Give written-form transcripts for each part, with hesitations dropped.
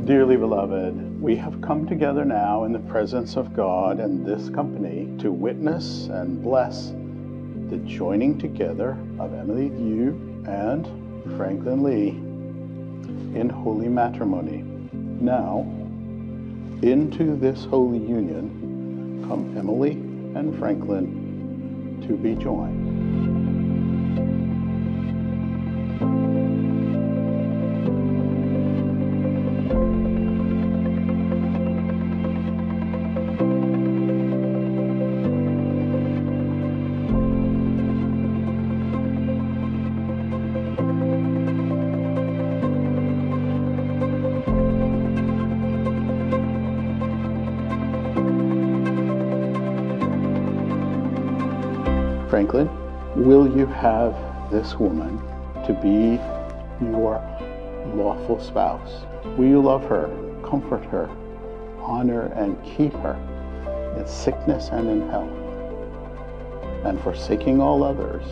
Dearly beloved, we have come together now in the presence of God and this company to witness and bless the joining together of Emily Yu and Franklin Lee in holy matrimony. Now, into this holy union come Emily and Franklin to be joined. Franklin, will you have this woman to be your lawful spouse? Will you love her, comfort her, honor and keep her in sickness and in health? And forsaking all others,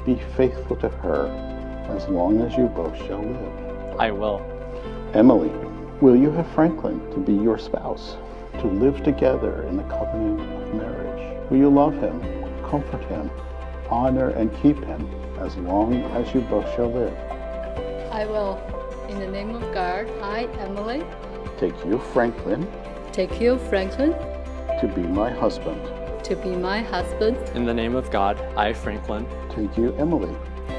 be faithful to her as long as you both shall live. I will. Emily, will you have Franklin to be your spouse, to live together in the covenant of marriage? Will you love him, comfort him, honor and keep him as long as you both shall live? I will. In the name of God, I, Emily, take you, Franklin, to be my husband. In the name of God, I, Franklin, take you, Emily,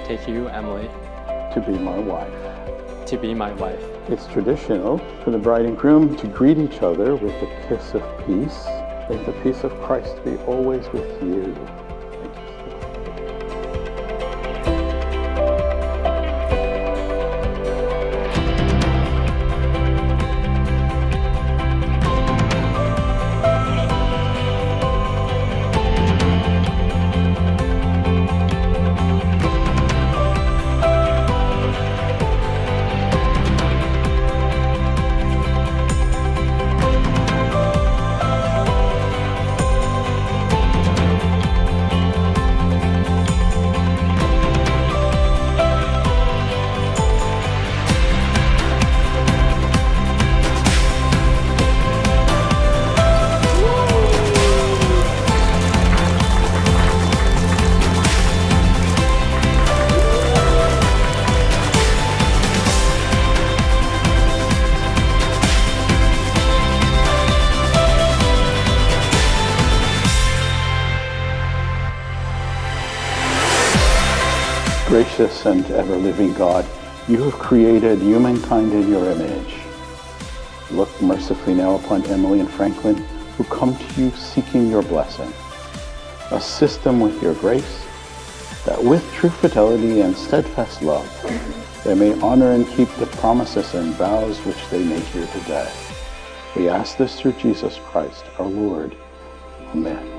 to be my wife. It's traditional for the bride and groom to greet each other with a kiss of peace. May the peace of Christ be always with you. Gracious and ever-living God, you have created humankind in your image. Look mercifully now upon Emily and Franklin, who come to you seeking your blessing. Assist them with your grace, that with true fidelity and steadfast love, they may honor and keep the promises and vows which they make here today. We ask this through Jesus Christ, our Lord. Amen.